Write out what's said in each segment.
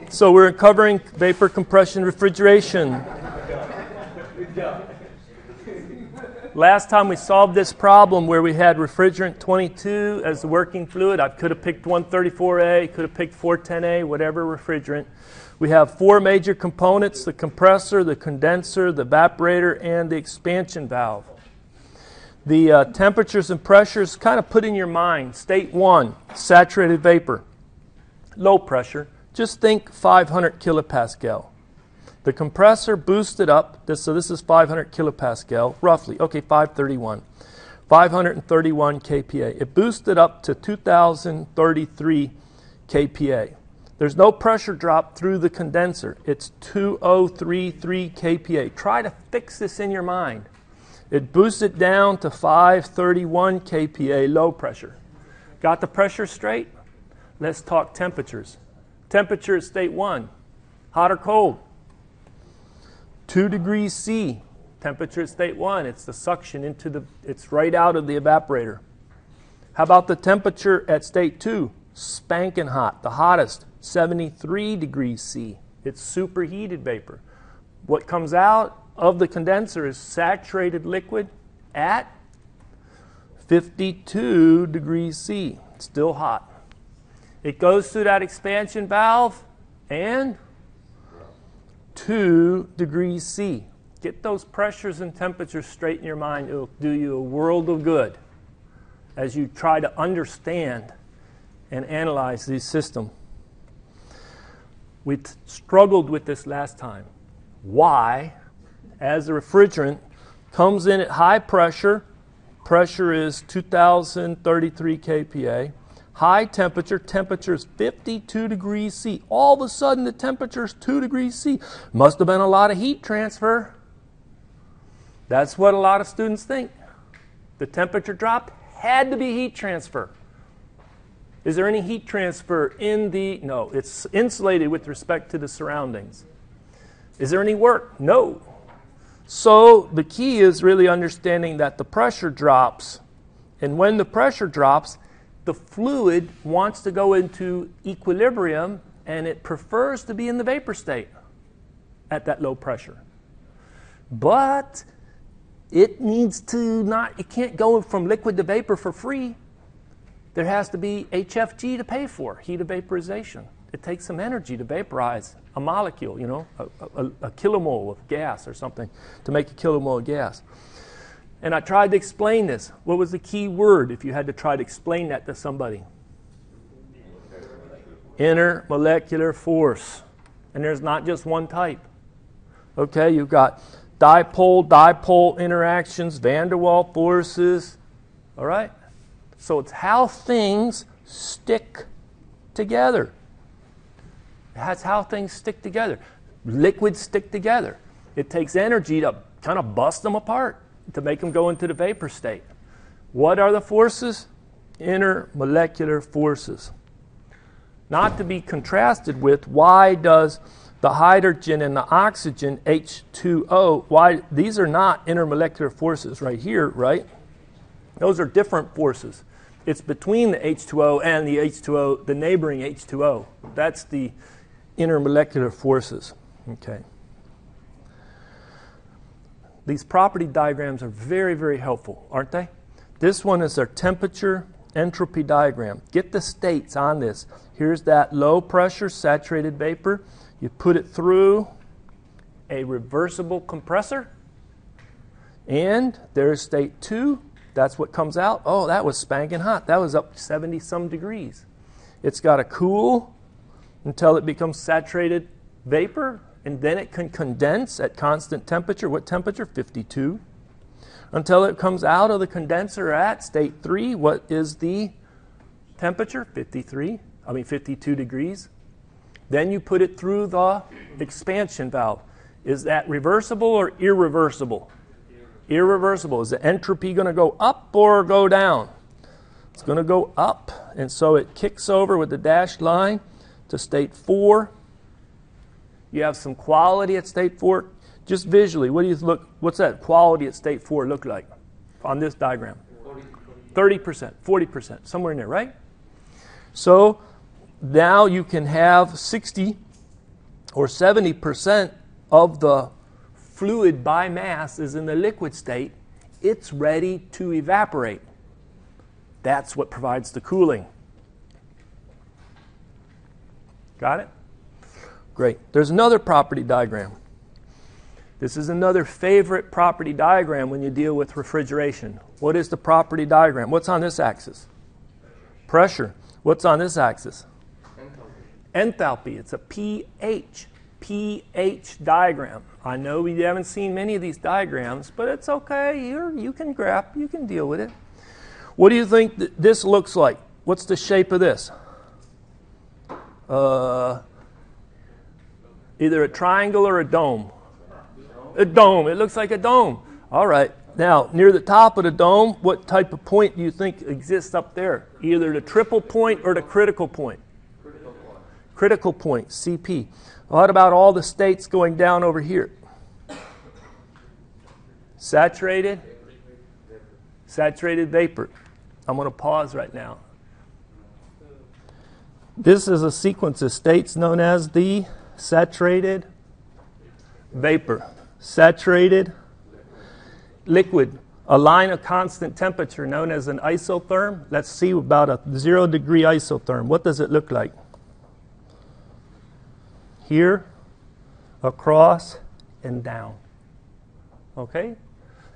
So we're covering vapor compression refrigeration. Last time we solved this problem where we had refrigerant 22 as the working fluid. I could have picked 134A, could have picked 410A, whatever refrigerant. We have four major components: the compressor, the condenser, the evaporator, and the expansion valve. The temperatures and pressures kind of put in your mind. State 1, saturated vapor, low pressure. Just think 500 kilopascal. The compressor boosted up, so this is 500 kilopascal, roughly. Okay, 531. 531 kPa. It boosted up to 2033 kPa. There's no pressure drop through the condenser. It's 2033 kPa. Try to fix this in your mind. It boosted down to 531 kPa, low pressure. Got the pressure straight? Let's talk temperatures. Temperature at state 1, hot or cold? 2 degrees C. Temperature at state 1, it's the suction it's right out of the evaporator. How about the temperature at state 2? Spanking hot, the hottest, 73 degrees C. It's superheated vapor. What comes out of the condenser is saturated liquid at 52 degrees C. It's still hot. It goes through that expansion valve and 2 degrees C. Get those pressures and temperatures straight in your mind. It'll do you a world of good as you try to understand and analyze these systems. We struggled with this last time. Why, as the refrigerant comes in at high pressure, pressure is 2033 kPa, high temperature, temperature is 52 degrees C. All of a sudden the temperature is 2 degrees C. Must have been a lot of heat transfer. That's what a lot of students think. The temperature drop had to be heat transfer. Is there any heat transfer in the... No, it's insulated with respect to the surroundings. Is there any work? No. So the key is really understanding that the pressure drops, and when the pressure drops, the fluid wants to go into equilibrium, and it prefers to be in the vapor state at that low pressure. But it needs to not, it can't go from liquid to vapor for free. There has to be HFG to pay for, heat of vaporization. It takes some energy to vaporize a molecule, a kilomole of gas or something to make a kilomole of gas. And I tried to explain this. What was the key word if you had to try to explain that to somebody? Intermolecular force. And there's not just one type. Okay, you've got dipole interactions, van der Waals forces. All right? So it's how things stick together. That's how things stick together. Liquids stick together. It takes energy to kind of bust them apart, to make them go into the vapor state. What are the forces? Intermolecular forces. Not to be contrasted with, why does the hydrogen and the oxygen, H2O, why these are not intermolecular forces right here, right? Those are different forces. It's between the H2O and the H2O, the neighboring H2O. That's the intermolecular forces. Okay. These property diagrams are very, very helpful, aren't they? This one is our temperature entropy diagram. Get the states on this. Here's that low pressure saturated vapor. You put it through a reversible compressor, and there's state 2. That's what comes out. Oh, that was spanking hot. That was up 70-some degrees. It's got to cool until it becomes saturated vapor, and then it can condense at constant temperature. What temperature? 52. Until it comes out of the condenser at state 3. What is the temperature? 52 degrees. Then you put it through the expansion valve. Is that reversible or irreversible? Irreversible. Is the entropy going to go up or go down? It's going to go up, and so it kicks over with the dashed line to state 4. You have some quality at state 4. Just visually, what's that quality at state 4 look like on this diagram? 30%, 40%, somewhere in there, right? So now you can have 60 or 70% of the fluid by mass is in the liquid state. It's ready to evaporate. That's what provides the cooling. Got it? Great. There's another property diagram. This is another favorite property diagram when you deal with refrigeration. What is the property diagram? What's on this axis? Pressure. What's on this axis? Enthalpy. It's a pH diagram. I know we haven't seen many of these diagrams, but it's okay. You can grasp, you can deal with it. What do you think this looks like? What's the shape of this? Either a triangle or a dome. A dome. It looks like a dome. All right. Now, near the top of the dome, what type of point do you think exists up there? Either the triple point or the critical point? Critical point, CP. What about all the states going down over here? Saturated? Saturated vapor. I'm going to pause right now. This is a sequence of states known as the saturated vapor. Saturated liquid. A line of constant temperature known as an isotherm. Let's see about a 0 degree isotherm. What does it look like? Here, across, and down. Okay?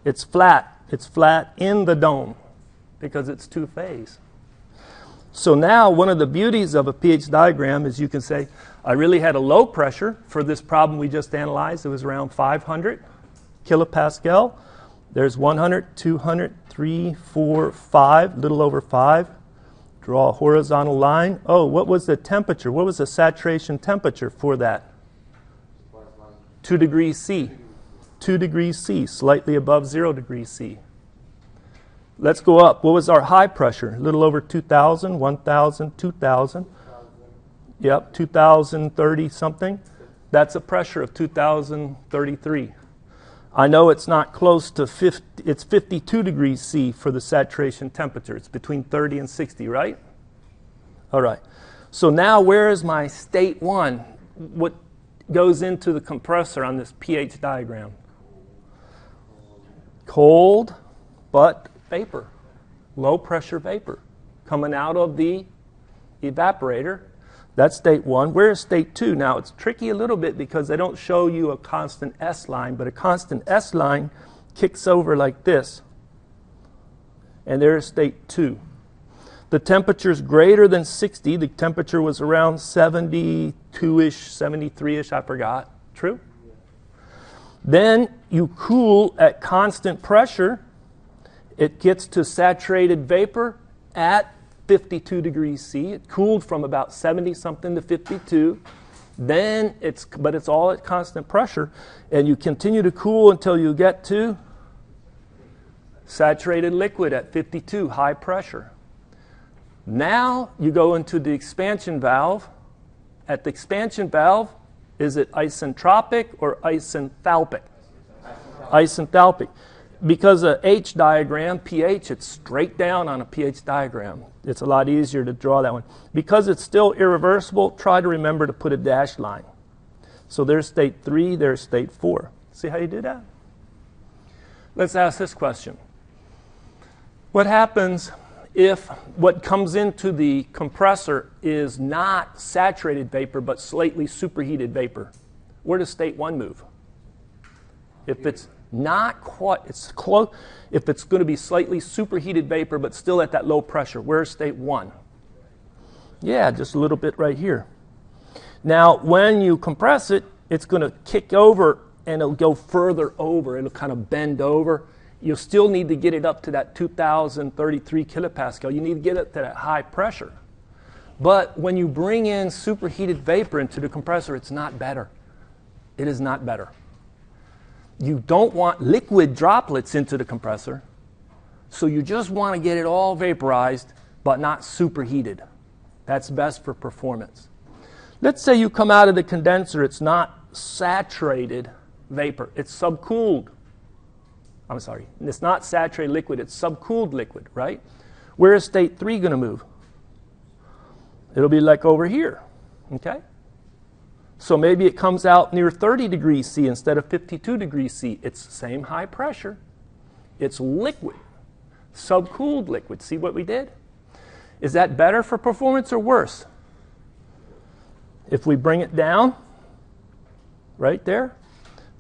It's flat. It's flat in the dome because it's two-phase. So now one of the beauties of a pH diagram is you can say, I really had a low pressure for this problem we just analyzed. It was around 500 kilopascal. There's 100, 200, 3, 4, 5, little over 5. Draw a horizontal line. Oh, what was the temperature? What was the saturation temperature for that? 2 degrees C. 2 degrees C, slightly above 0 degrees C. Let's go up. What was our high pressure? A little over 2,000, 1,000, 2,000. Yep, 2,030 something. That's a pressure of 2,033. I know it's not close to 50. It's 52 degrees C for the saturation temperature. It's between 30 and 60, right? All right. So now where is my state 1? What goes into the compressor on this pH diagram? Cold, but vapor. Low pressure vapor coming out of the evaporator. That's state 1. Where is state 2? Now, it's tricky a little bit because they don't show you a constant S line, but a constant S line kicks over like this. And there's state 2. The temperature is greater than 60. The temperature was around 72-ish, 73-ish, I forgot. True? Then you cool at constant pressure. It gets to saturated vapor at 52 degrees C. It cooled from about 70-something to 52. Then it's all at constant pressure. And you continue to cool until you get to saturated liquid at 52, high pressure. Now you go into the expansion valve. At the expansion valve, is it isentropic or isenthalpic? Isenthalpic. Because a H diagram, pH, it's straight down on a pH diagram. It's a lot easier to draw that one. Because it's still irreversible, try to remember to put a dashed line. So there's state 3, there's state 4. See how you do that? Let's ask this question. What happens if what comes into the compressor is not saturated vapor but slightly superheated vapor? Where does state 1 move? If it's not quite, it's close. If it's going to be slightly superheated vapor but still at that low pressure, where's state 1? Yeah, just a little bit right here. Now, when you compress it, it's going to kick over and it'll go further over. It'll kind of bend over. You'll still need to get it up to that 2,033 kilopascal. You need to get it to that high pressure. But when you bring in superheated vapor into the compressor, it's not better. It is not better. You don't want liquid droplets into the compressor, so you just want to get it all vaporized, but not superheated. That's best for performance. Let's say you come out of the condenser, it's not saturated vapor, it's subcooled. I'm sorry, it's not saturated liquid, it's subcooled liquid, right? Where is state 3 going to move? It'll be like over here, okay? So maybe it comes out near 30 degrees C instead of 52 degrees C. It's the same high pressure. It's liquid, subcooled liquid. See what we did? Is that better for performance or worse? If we bring it down, right there,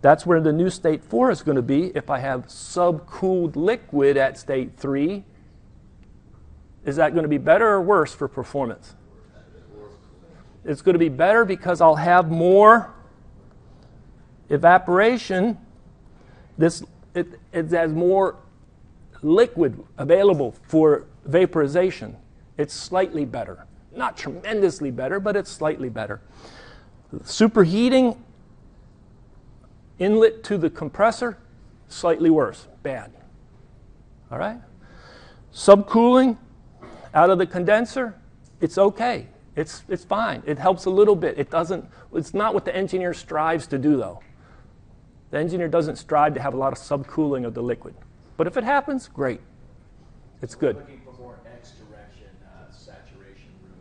that's where the new state 4 is going to be. If I have subcooled liquid at state 3, is that going to be better or worse for performance? It's going to be better because I'll have more evaporation. It has more liquid available for vaporization. It's slightly better. Not tremendously better, but it's slightly better. Superheating, inlet to the compressor, slightly worse, bad. All right? Subcooling out of the condenser, it's okay. It's fine. It helps a little bit. It's not what the engineer strives to do, though. The engineer doesn't strive to have a lot of subcooling of the liquid. But if it happens, great. It's good. Looking for more X direction saturation room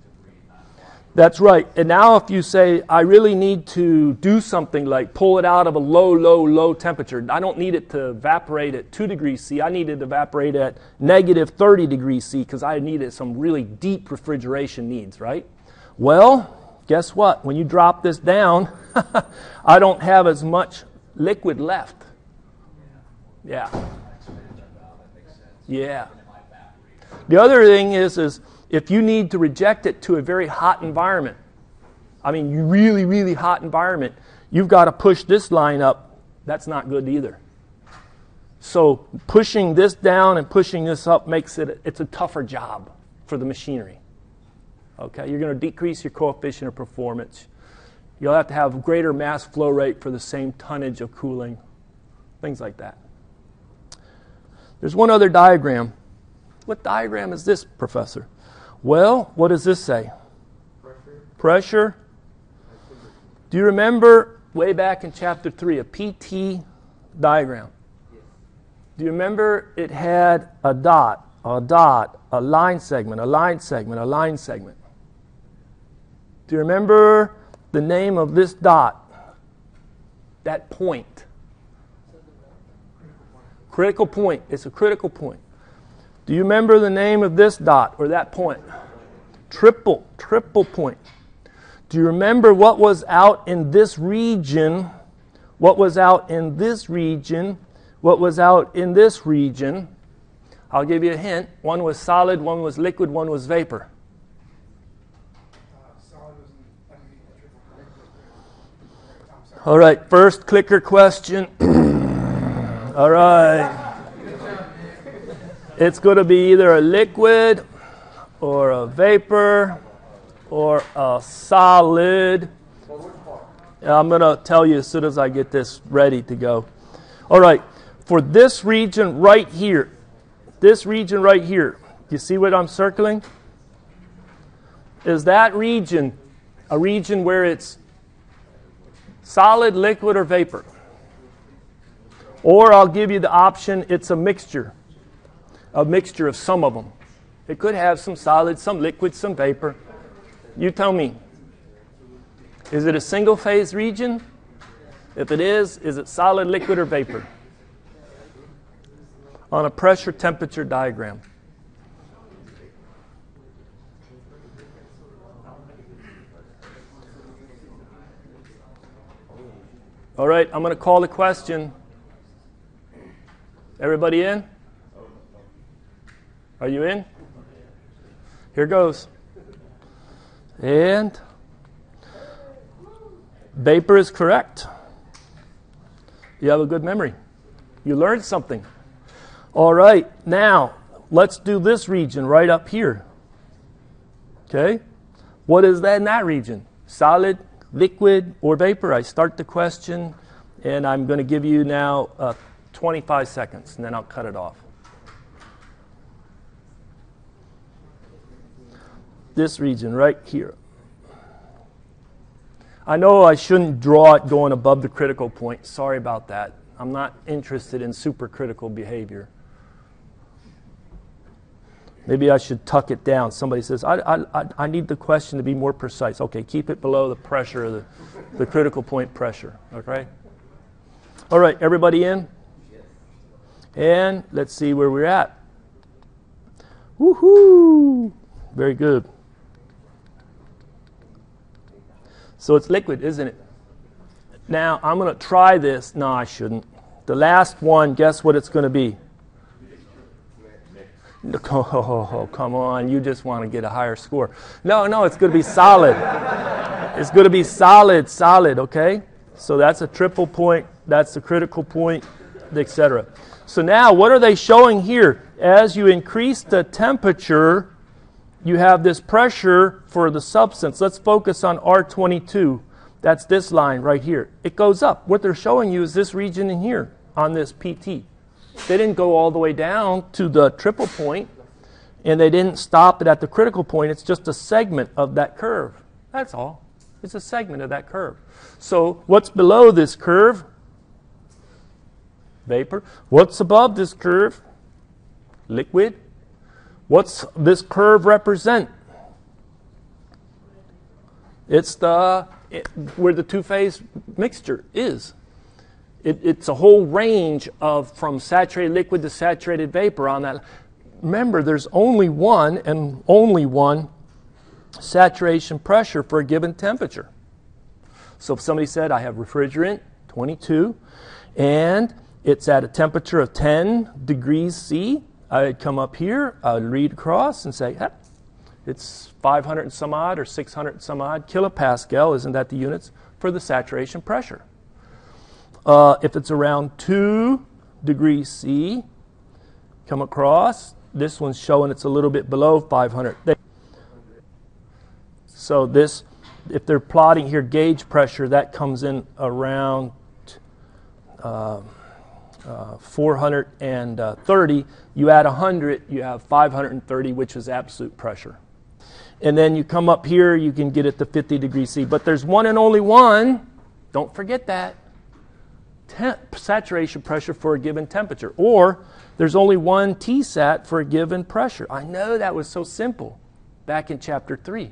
to breathe on water. That's right. And now if you say, I really need to do something like pull it out of a low temperature. I don't need it to evaporate at 2 degrees C. I need it to evaporate at negative 30 degrees C because I needed some really deep refrigeration needs, right? Well, guess what? When you drop this down, I don't have as much liquid left. Yeah. Yeah. The other thing is if you need to reject it to a very hot environment, I mean, really hot environment, you've got to push this line up. That's not good either. So pushing this down and pushing this up makes it's a tougher job for the machinery. Okay, you're going to decrease your coefficient of performance. You'll have to have greater mass flow rate for the same tonnage of cooling, things like that. There's one other diagram. What diagram is this, Professor? Well, what does this say? Pressure. Do you remember way back in chapter 3, a PT diagram? Do you remember it had a dot, a line segment, a line segment, a line segment? Do you remember the name of this dot? That point. Critical point. It's a critical point. Do you remember the name of this dot or that point? Triple point. Do you remember what was out in this region? What was out in this region? What was out in this region? I'll give you a hint. One was solid, one was liquid, one was vapor. All right, first clicker question. All right. It's going to be either a liquid or a vapor or a solid. I'm going to tell you as soon as I get this ready to go. All right, for this region right here, you see what I'm circling? Is that region a region where it's solid, liquid, or vapor? Or I'll give you the option, it's a mixture of some of them. It could have some solid, some liquid, some vapor. You tell me. Is it a single phase region? If it is it solid, liquid, or vapor? On a pressure temperature diagram. All right, I'm going to call the question. Everybody in? Are you in? Here goes. And vapor is correct. You have a good memory. You learned something. All right, now let's do this region right up here. Okay? What is that in that region? Solid, liquid, or vapor? I start the question, and I'm going to give you now 25 seconds, and then I'll cut it off. This region right here. I know I shouldn't draw it going above the critical point. Sorry about that. I'm not interested in supercritical behavior. Maybe I should tuck it down. Somebody says, I need the question to be more precise. Okay, keep it below the pressure, the critical point pressure. Okay? All right, everybody in? And let's see where we're at. Woohoo! Very good. So it's liquid, isn't it? Now, I'm going to try this. No, I shouldn't. The last one, guess what it's going to be? Oh, come on. You just want to get a higher score. No, it's going to be solid. It's going to be solid, okay? So that's a triple point. That's the critical point, etc. So now, what are they showing here? As you increase the temperature, you have this pressure for the substance. Let's focus on R22. That's this line right here. It goes up. What they're showing you is this region in here on this PT. They didn't go all the way down to the triple point, and they didn't stop it at the critical point. It's just a segment of that curve. That's all. It's a segment of that curve. So what's below this curve? Vapor. What's above this curve? Liquid. What's this curve represent? It's where the two-phase mixture is. It's a whole range of from saturated liquid to saturated vapor on that. Remember, there's only one and only one saturation pressure for a given temperature. So if somebody said, I have refrigerant, 22, and it's at a temperature of 10 degrees C, I'd come up here, I'd read across and say, it's 500 and some odd or 600 and some odd kilopascal, isn't that the units, for the saturation pressure. If it's around 2 degrees C, come across, this one's showing it's a little bit below 500. So this, if they're plotting here gauge pressure, that comes in around 430. You add 100, you have 530, which is absolute pressure. And then you come up here, you can get it to 50 degrees C. But there's one and only one, don't forget that, saturation pressure for a given temperature. Or there's only one Tsat for a given pressure. I know that was so simple back in Chapter 3.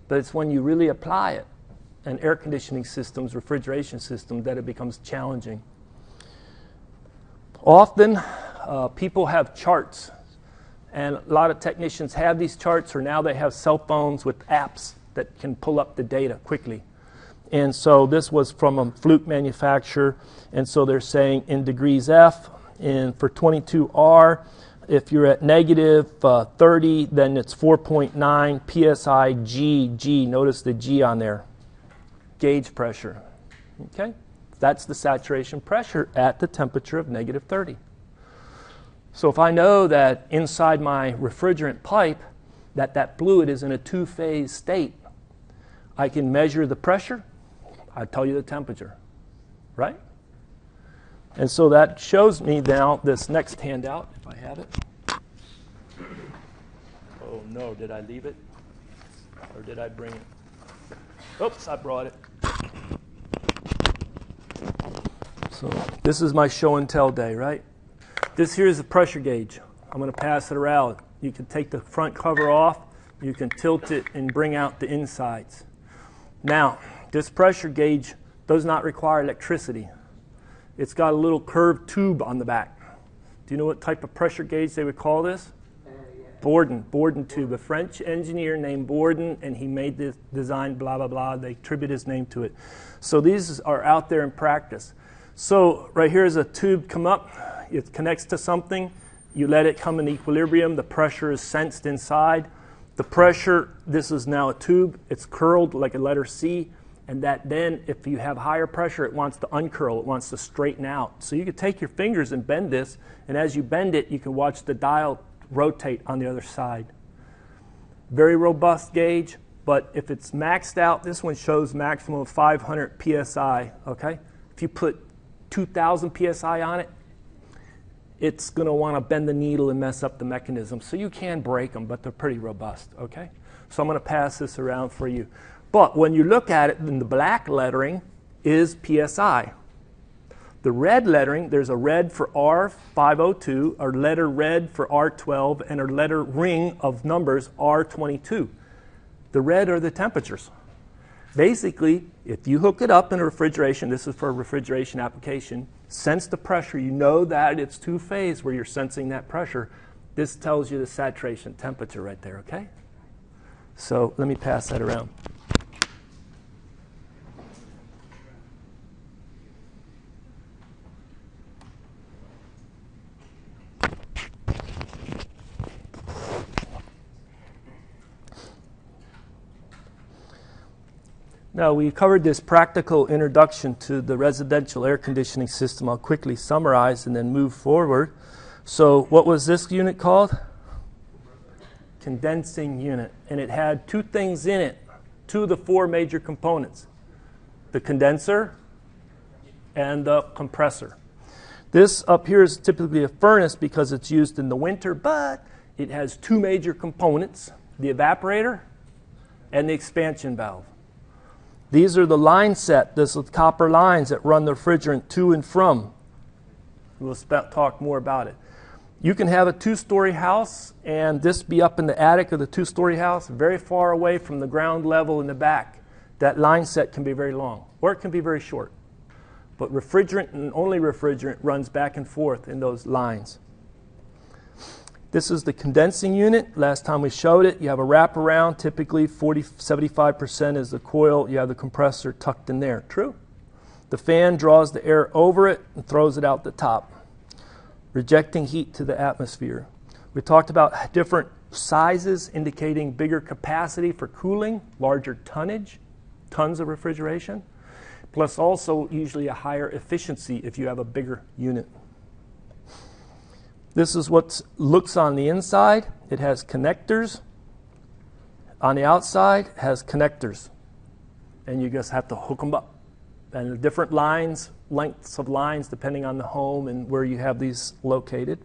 But it's when you really apply it in air conditioning systems, refrigeration systems, that it becomes challenging. Often, people have charts, and a lot of technicians have these charts, or now they have cell phones with apps that can pull up the data quickly. And so this was from a Fluke manufacturer, and so they're saying in degrees F, and for 22R, if you're at negative 30, then it's 4.9 psi G. Notice the G on there. Gauge pressure. Okay? That's the saturation pressure at the temperature of negative 30. So if I know that inside my refrigerant pipe that fluid is in a two-phase state, I can measure the pressure. I tell you the temperature. Right? And so that shows me now this next handout, if I have it. Oh no, did I leave it? Or did I bring it? Oops, I brought it. So this is my show and tell day, right? This here is a pressure gauge. I'm going to pass it around. You can take the front cover off. You can tilt it and bring out the insides. Now, this pressure gauge does not require electricity. It's got a little curved tube on the back. Do you know what type of pressure gauge they would call this? Bourdon Tube. A French engineer named Bourdon, and he made this design, blah, blah, blah. They attribute his name to it. So these are out there in practice. So right here is a tube come up. It connects to something. You let it come in equilibrium. The pressure is sensed inside. The pressure, this is now a tube. It's curled like a letter C. And that then, if you have higher pressure, it wants to uncurl. It wants to straighten out. So you could take your fingers and bend this. And as you bend it, you can watch the dial rotate on the other side. Very robust gauge. But if it's maxed out, this one shows maximum of 500 psi. Okay? If you put 2,000 psi on it, it's going to want to bend the needle and mess up the mechanism. So you can break them, but they're pretty robust. Okay? So I'm going to pass this around for you. But when you look at it, then the black lettering is psi. The red lettering, there's a red for R502, a letter red for R12, and a letter ring of numbers R22. The red are the temperatures. Basically, if you hook it up in a refrigeration, this is for a refrigeration application, sense the pressure, you know that it's two-phase where you're sensing that pressure. This tells you the saturation temperature right there, okay? So let me pass that around. Now, we covered this practical introduction to the residential air conditioning system. I'll quickly summarize and then move forward. So what was this unit called? Condensing unit. And it had two things in it, two of the four major components, the condenser and the compressor. This up here is typically a furnace because it's used in the winter, but it has two major components, the evaporator and the expansion valve. These are the line set, this is copper lines that run the refrigerant to and from. We'll talk more about it. You can have a two-story house and this be up in the attic of the two-story house, very far away from the ground level in the back. That line set can be very long, or it can be very short. But refrigerant and only refrigerant runs back and forth in those lines. This is the condensing unit. Last time we showed it, you have a wraparound. Typically 75% is the coil. You have the compressor tucked in there. True? The fan draws the air over it and throws it out the top, rejecting heat to the atmosphere. We talked about different sizes indicating bigger capacity for cooling, larger tonnage, tons of refrigeration, plus also usually a higher efficiency if you have a bigger unit. This is what looks on the inside. It has connectors. On the outside, it has connectors. And you just have to hook them up. And the different lines, lengths of lines, depending on the home and where you have these located.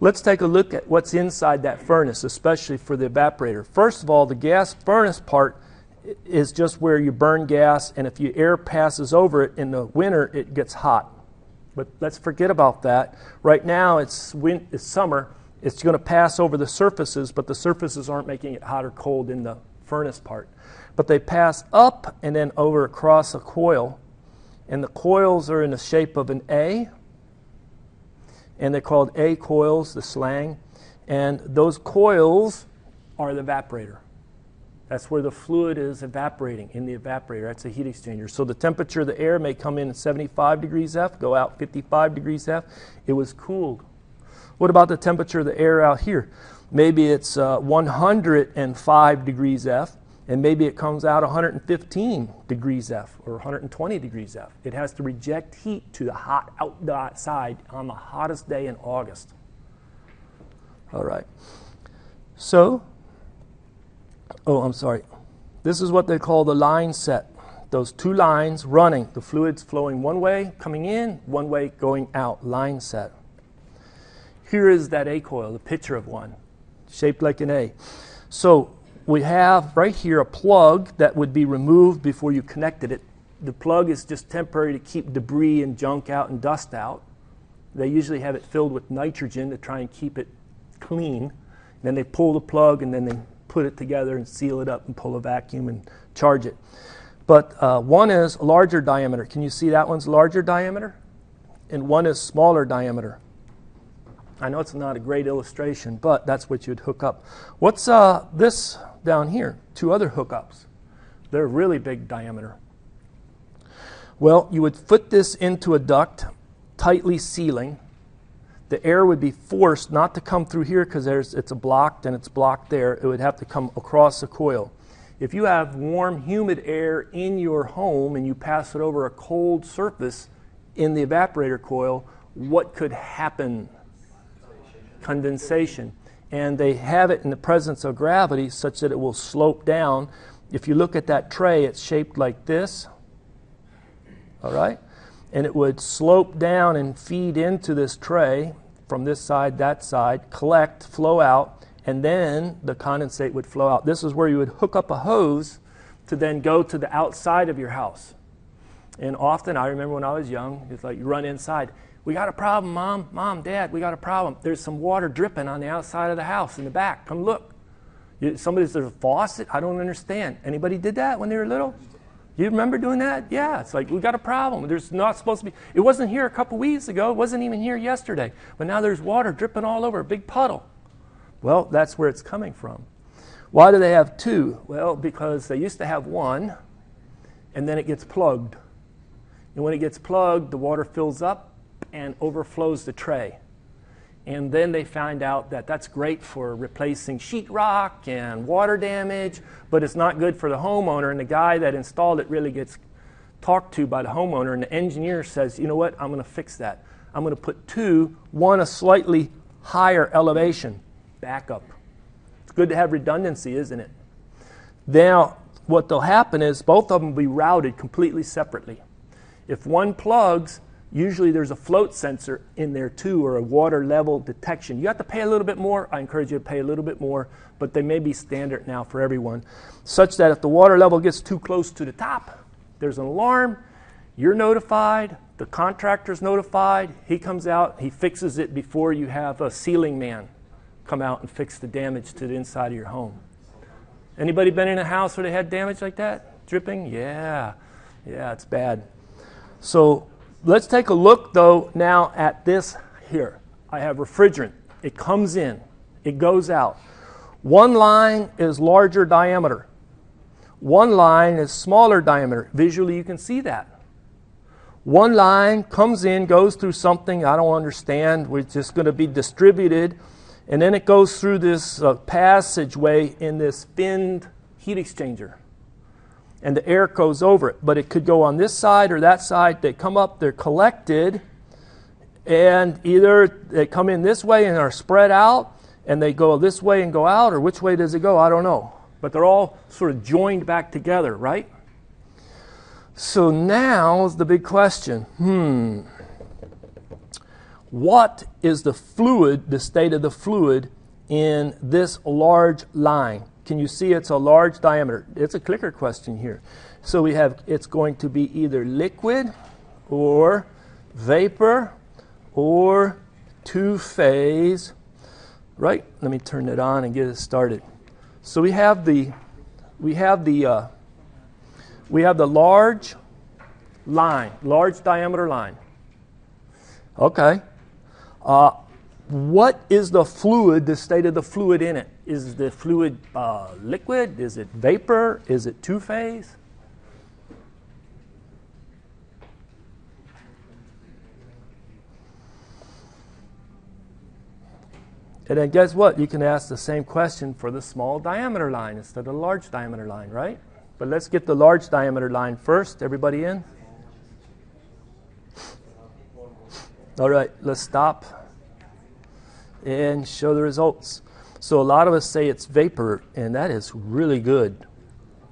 Let's take a look at what's inside that furnace, especially for the evaporator. First of all, the gas furnace part is just where you burn gas, and if your air passes over it in the winter, it gets hot. But let's forget about that. Right now, it's summer. It's going to pass over the surfaces, but the surfaces aren't making it hot or cold in the furnace part. But they pass up and then over across a coil. And the coils are in the shape of an A. And they're called A coils, the slang. And those coils are the evaporator. That's where the fluid is evaporating in the evaporator. That's a heat exchanger. So the temperature of the air may come in at 75 degrees F, go out 55 degrees F. It was cooled. What about the temperature of the air out here? Maybe it's 105 degrees F, and maybe it comes out 115 degrees F or 120 degrees F. It has to reject heat to the hot outside on the hottest day in August. All right. So, this is what they call the line set. Those two lines running, the fluid's flowing one way, coming in, one way going out, line set. Here is that A coil, the picture of one, shaped like an A. So we have right here a plug that would be removed before you connected it. The plug is just temporary to keep debris and junk out and dust out. They usually have it filled with nitrogen to try and keep it clean. And then they pull the plug and then they put it together and seal it up and pull a vacuum and charge it. But one is larger diameter. Can you see that one's larger diameter? And one is smaller diameter. I know it's not a great illustration, but that's what you'd hook up. What's this down here? Two other hookups. They're really big diameter. Well, you would fit this into a duct, tightly sealing. The air would be forced not to come through here because it's blocked and it's blocked there. It would have to come across the coil. If you have warm, humid air in your home and you pass it over a cold surface in the evaporator coil, what could happen? Condensation. And they have it in the presence of gravity such that it will slope down. If you look at that tray, it's shaped like this. All right? And it would slope down and feed into this tray from this side, that side, collect, flow out, and then the condensate would flow out. This is where you would hook up a hose to then go to the outside of your house. And often, I remember when I was young, it's like you run inside. We got a problem, Mom. Mom, Dad, we got a problem. There's some water dripping on the outside of the house in the back. Come look. There's a faucet. I don't understand. Anybody did that when they were little? You remember doing that? Yeah. It's like, we got a problem. There's not supposed to be. It wasn't here a couple weeks ago. It wasn't even here yesterday. But now there's water dripping all over, a big puddle. Well, that's where it's coming from. Why do they have two? Well, because they used to have one, and then it gets plugged. And when it gets plugged, the water fills up and overflows the tray. And then they find out that that's great for replacing sheetrock and water damage, but it's not good for the homeowner. And the guy that installed it really gets talked to by the homeowner. And the engineer says, you know what, I'm going to fix that. I'm going to put two, one a slightly higher elevation, backup. It's good to have redundancy, isn't it? Now, what will happen is both of them will be routed completely separately. If one plugs, usually there's a float sensor in there too, or a water level detection. You have to pay a little bit more. I encourage you to pay a little bit more, but they may be standard now for everyone, such that if the water level gets too close to the top, there's an alarm, you're notified, the contractor's notified, he comes out, he fixes it before you have a ceiling man come out and fix the damage to the inside of your home. Anybody been in a house where they had damage like that? Dripping? Yeah, it's bad. So let's take a look, though, now at this here. I have refrigerant. It comes in. It goes out. One line is larger diameter. One line is smaller diameter. Visually, you can see that. One line comes in, goes through something I don't understand, which is going to be distributed, and then it goes through this passageway in this finned heat exchanger. And the air goes over it. But it could go on this side or that side. They come up, they're collected, and either they come in this way and are spread out, and they go this way and go out, or which way does it go? I don't know. But they're all sort of joined back together, right? So now is the big question. What is the fluid, the state of the fluid in this large line? Can you see it's a large diameter? It's a clicker question here. So we have, it's going to be either liquid or vapor or two-phase. Right? Let me turn it on and get it started. So we have the large line, large diameter line. Okay. What is the fluid, the state of the fluid in it? Is the fluid liquid? Is it vapor? Is it two-phase? And then guess what? You can ask the same question for the small diameter line instead of the large diameter line, right? But let's get the large diameter line first. Everybody in? All right, let's stop and show the results. So a lot of us say it's vapor, and that is really good.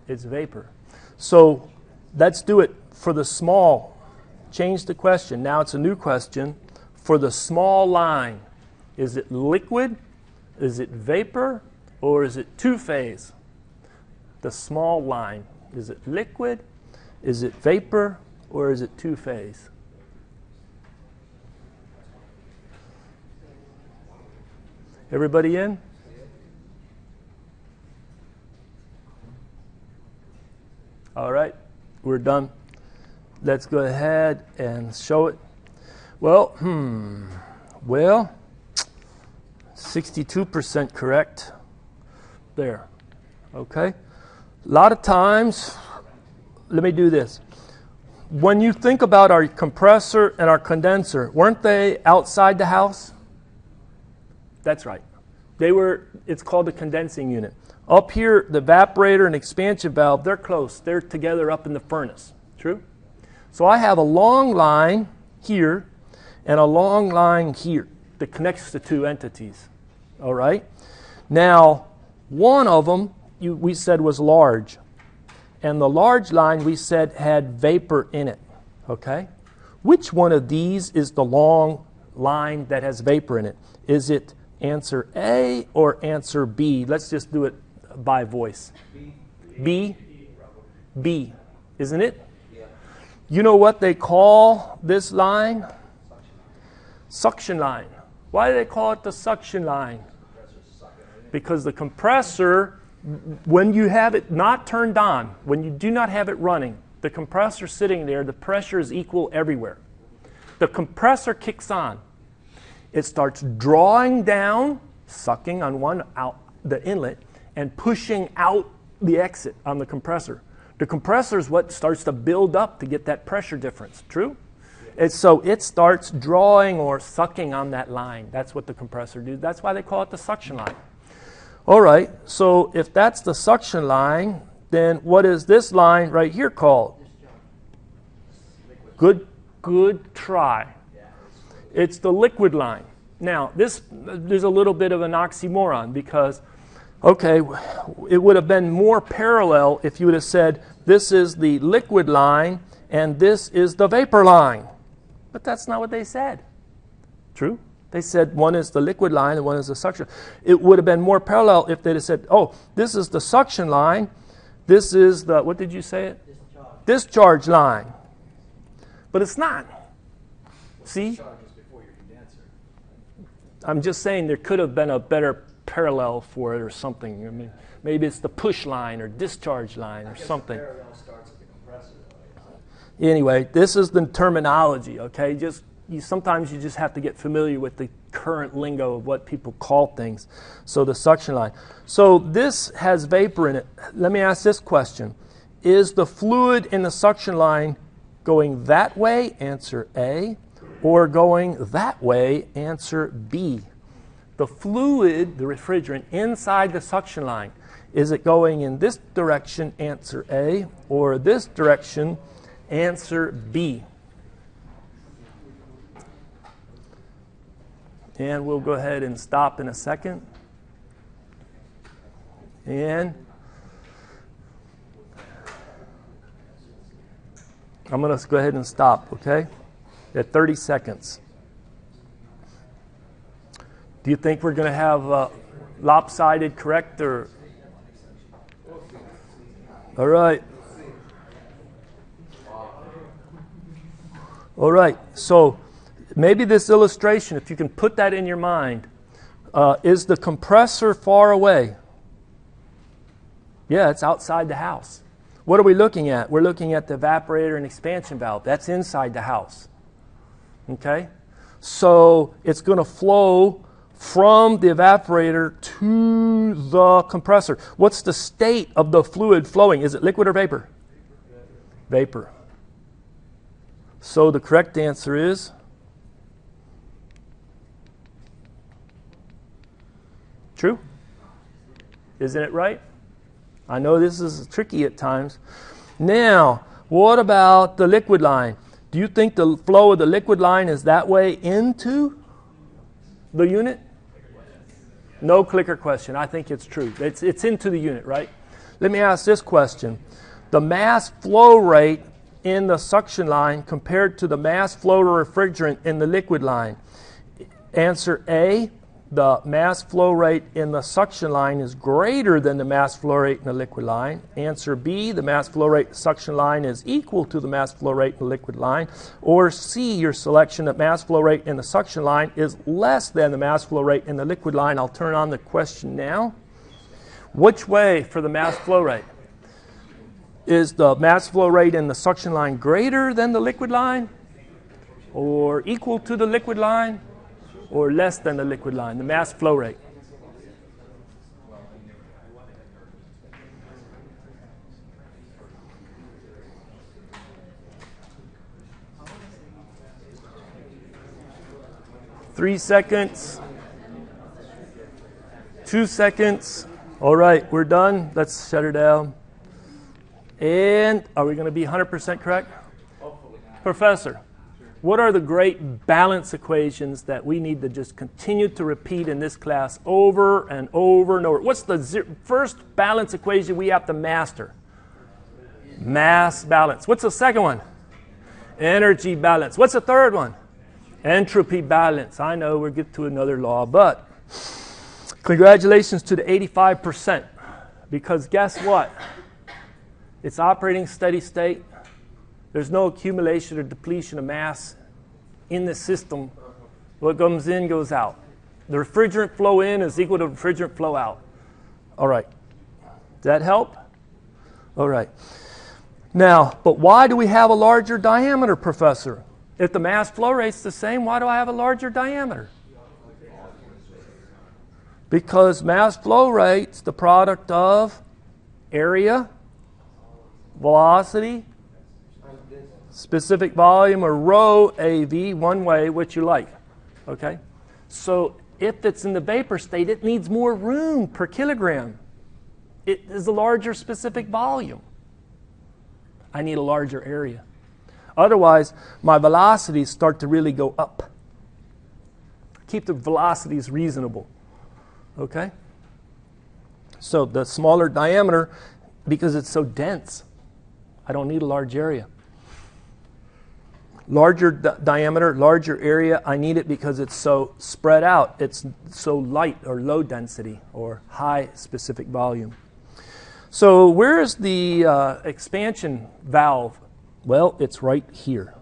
It's vapor. So let's do it for the small. Change the question. Now it's a new question. For the small line, is it liquid, is it vapor, or is it two-phase? The small line, is it liquid, is it vapor, or is it two-phase? Everybody in? All right, we're done. Let's go ahead and show it. Well, 62% correct there. Okay? A lot of times, let me do this. When you think about our compressor and our condenser, weren't they outside the house? That's right. It's called the condensing unit. Up here, the evaporator and expansion valve, they're close. They're together up in the furnace. True? So I have a long line here and a long line here that connects the two entities. All right? Now, one of them we said was large. And the large line we said had vapor in it. Okay? Which one of these is the long line that has vapor in it? Is it answer A or answer B? Let's just do it by voice. B? B. Isn't it? You know what they call this line? Suction line. Why do they call it the suction line? Because the compressor, when you have it not turned on, when you do not have it running, the compressor sitting there, the pressure is equal everywhere. The compressor kicks on. It starts drawing down, sucking on one out the inlet, and pushing out the exit on the compressor. The compressor is what starts to build up to get that pressure difference. True? And so it starts drawing or sucking on that line. That's what the compressor does. That's why they call it the suction line. All right, so if that's the suction line, then what is this line right here called? Good try. It's the liquid line. Now, there's a little bit of an oxymoron because, okay, it would have been more parallel if you would have said this is the liquid line and this is the vapor line. But that's not what they said. True? They said one is the liquid line and one is the suction. It would have been more parallel if they'd have said, oh, this is the suction line. This is the, what did you say it? Discharge line. But it's not. See? I'm just saying there could have been a better parallel for it or something. I mean, maybe it's the push line or discharge line or something. The parallel starts at the compressor, though. Anyway, this is the terminology, okay? Sometimes you just have to get familiar with the current lingo of what people call things. So the suction line. So this has vapor in it. Let me ask this question. Is the fluid in the suction line going that way? Answer A. Or going that way? Answer B. The fluid, the refrigerant, inside the suction line, is it going in this direction? Answer A. Or this direction? Answer B. And we'll go ahead and stop in a second. And I'm going to go ahead and stop, okay? At 30 seconds. Do you think we're going to have lopsided correct or? All right. All right. So maybe this illustration, if you can put that in your mind, is the compressor far away? Yeah, it's outside the house. What are we looking at? We're looking at the evaporator and expansion valve. That's inside the house. Okay? So it's going to flow from the evaporator to the compressor. What's the state of the fluid flowing? Is it liquid or vapor? Vapor. So the correct answer is true? Isn't it right? I know this is tricky at times. Now, what about the liquid line? Do you think the flow of the liquid line is that way into the unit? No clicker question. I think it's true. It's into the unit, right? Let me ask this question. The mass flow rate in the suction line compared to the mass flow to refrigerant in the liquid line. Answer A, the mass flow rate in the suction line is greater than the mass flow rate in the liquid line. Answer B, the mass flow rate in the suction line is equal to the mass flow rate in the liquid line. Or C, your selection that mass flow rate in the suction line is less than the mass flow rate in the liquid line. I'll turn on the question now. Which way for the mass flow rate? Is the mass flow rate in the suction line greater than the liquid line? Or equal to the liquid line? Or less than the liquid line, the mass flow rate? Three seconds. 2 seconds. All right, we're done. Let's shut her down. And are we going to be 100% correct? Hopefully. Professor, what are the great balance equations that we need to just continue to repeat in this class over and over and over? What's the first balance equation we have to master? Mass balance. What's the second one? Energy balance. What's the third one? Entropy balance. I know we'll get to another law, but congratulations to the 85%, because guess what? It's operating steady state. There's no accumulation or depletion of mass in the system. What comes in goes out. The refrigerant flow in is equal to refrigerant flow out. All right. Does that help? All right. Now, but why do we have a larger diameter, Professor? If the mass flow rate's the same, why do I have a larger diameter? Because mass flow rate's the product of area, velocity, specific volume, or rho AV, one way, which you like. Okay? So if it's in the vapor state, it needs more room per kilogram. It is a larger specific volume. I need a larger area. Otherwise, my velocities start to really go up. Keep the velocities reasonable. Okay? So the smaller diameter, because it's so dense, I don't need a large area. Larger diameter, larger area, I need it because it's so spread out. It's so light or low density or high specific volume. So where's the expansion valve? Well, it's right here.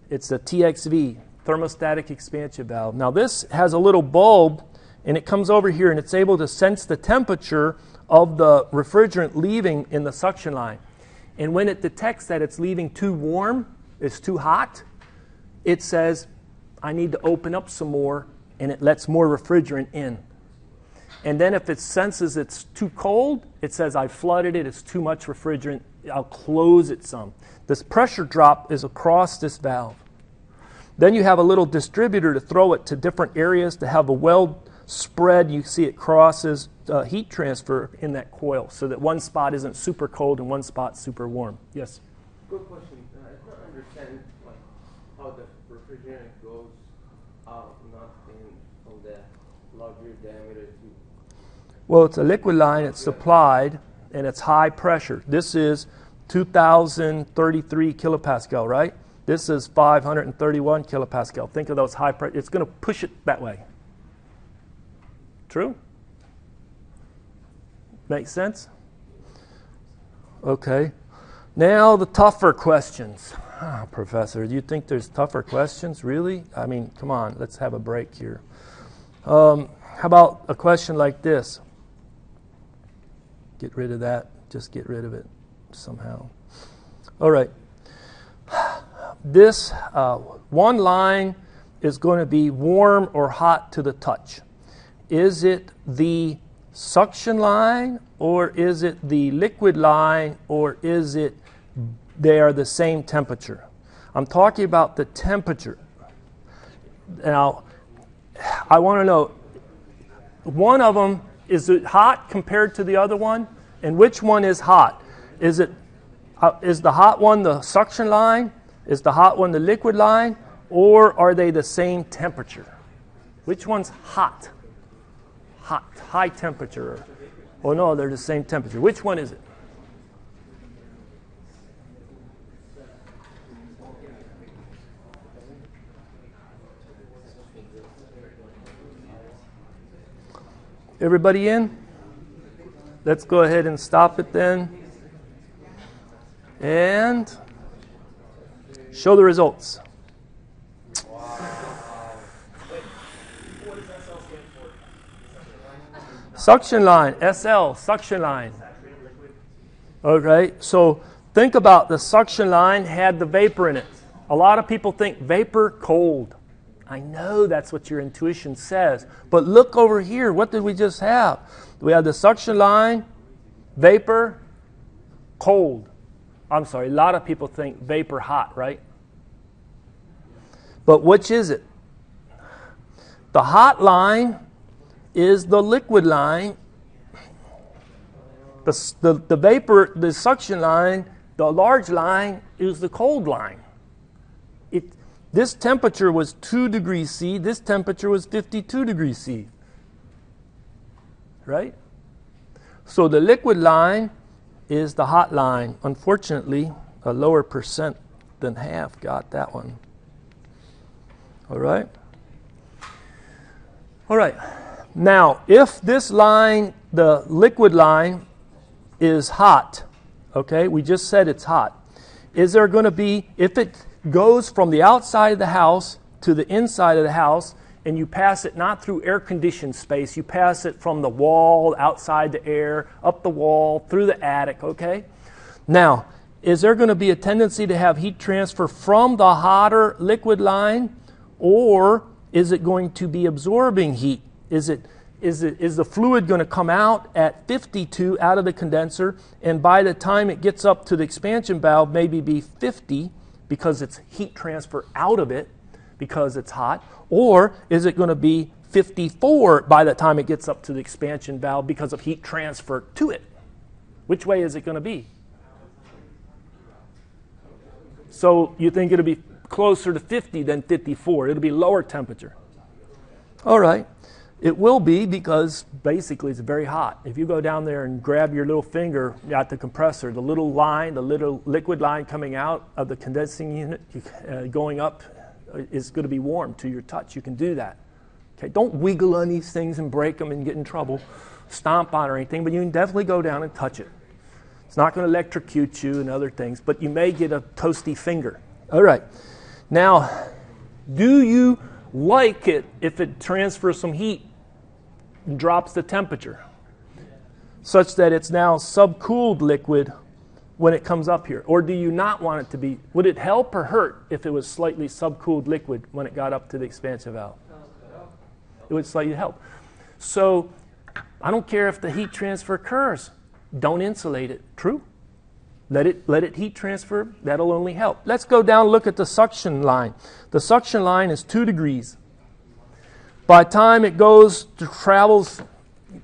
It's the TXV, thermostatic expansion valve. Now this has a little bulb, and it comes over here, and it's able to sense the temperature of the refrigerant leaving in the suction line. And when it detects that it's leaving too warm, it's too hot, it says, I need to open up some more, and it lets more refrigerant in. And then if it senses it's too cold, it says, I flooded it, it's too much refrigerant, I'll close it some. This pressure drop is across this valve. Then you have a little distributor to throw it to different areas to have a well spread. You see it crosses heat transfer in that coil so that one spot isn't super cold and one spot super warm. Yes? Good question. I don't understand how the refrigerant goes out, not in from the larger diameter to. Well, it's a liquid line. It's supplied, and it's high pressure. This is 2,033 kilopascal, right? This is 531 kilopascal. Think of those high pressure. It's going to push it that way. True? Makes sense? Okay. Now the tougher questions. Professor, do you think there's tougher questions? Really? I mean, come on, let's have a break here. How about a question like this? Get rid of that. Just get rid of it somehow. All right. This one line is going to be warm or hot to the touch. Is it the suction line, or is it the liquid line, or is it they are the same temperature? I'm talking about the temperature. Now, I want to know, one of them, is it hot compared to the other one? And which one is hot? Is the hot one the suction line? Is the hot one the liquid line? Or are they the same temperature? Which one's hot? Hot, high temperature. Oh no, they're the same temperature. Which one is it? Everybody in? Let's go ahead and stop it then. And show the results. Suction line, SL, suction line. Okay, so think about the suction line had the vapor in it. A lot of people think vapor, cold. I know that's what your intuition says. But look over here. What did we just have? We had the suction line, vapor, cold. I'm sorry, a lot of people think vapor, hot, right? But which is it? The hot line is the liquid line. The vapor, the suction line, the large line is the cold line. This temperature was 2 degrees C. This temperature was 52 degrees C. Right? So the liquid line is the hot line. Unfortunately, a lower percent than half got that one. All right? All right. Now, if this line, the liquid line, is hot, okay, we just said it's hot. is there going to be, if it goes from the outside of the house to the inside of the house, and you pass it not through air-conditioned space, you pass it from the wall, outside the air, up the wall, through the attic, okay? Now, is there going to be a tendency to have heat transfer from the hotter liquid line, or is it going to be absorbing heat? Is the fluid going to come out at 52 out of the condenser, and by the time it gets up to the expansion valve, maybe be 50 because it's heat transfer out of it because it's hot? Or is it going to be 54 by the time it gets up to the expansion valve because of heat transfer to it? Which way is it going to be? So you think it'll be closer to 50 than 54. It'll be lower temperature. All right. It will be because basically it's very hot. If you go down there and grab your little finger at the compressor, the little line, the little liquid line coming out of the condensing unit going up is going to be warm to your touch. You can do that. Okay, don't wiggle on these things and break them and get in trouble, stomp on or anything, but you can definitely go down and touch it. It's not going to electrocute you and other things, but you may get a toasty finger. All right. Now, do you like it if it transfers some heat and drops the temperature such that it's now subcooled liquid when it comes up here? Or do you not want it to be? Would it help or hurt if it was slightly subcooled liquid when it got up to the expansion valve? It would slightly help. So I don't care if the heat transfer occurs. Don't insulate it. True? Let it heat transfer. That'll only help. Let's go down and look at the suction line. The suction line is 2 degrees. By the time it travels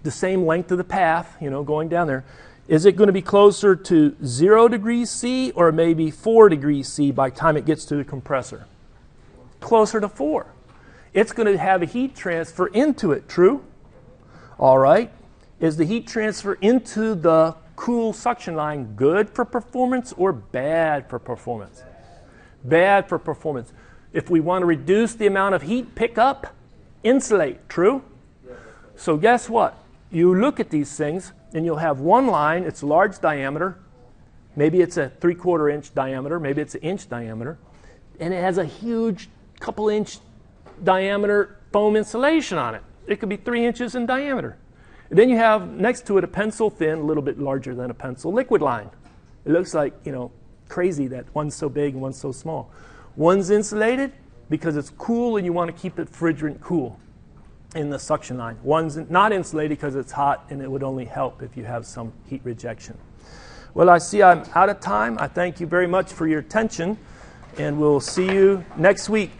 the same length of the path, going down there, is it going to be closer to 0 degrees C or maybe 4 degrees C by the time it gets to the compressor? Closer to 4. It's going to have a heat transfer into it, true? All right. Is the heat transfer into the cool suction line good for performance or bad for performance? Bad for performance. If we want to reduce the amount of heat pickup, insulate, true? So guess what? You look at these things and you'll have one line, it's large diameter, maybe it's a 3/4 inch diameter, maybe it's an inch diameter, and it has a huge couple inch diameter foam insulation on it. It could be 3 inches in diameter. And then you have next to it a pencil thin, a little bit larger than a pencil, liquid line. It looks like, crazy that one's so big and one's so small. One's insulated because it's cool and you want to keep the refrigerant cool in the suction line. One's not insulated because it's hot and it would only help if you have some heat rejection. Well, I see I'm out of time. I thank you very much for your attention, and we'll see you next week.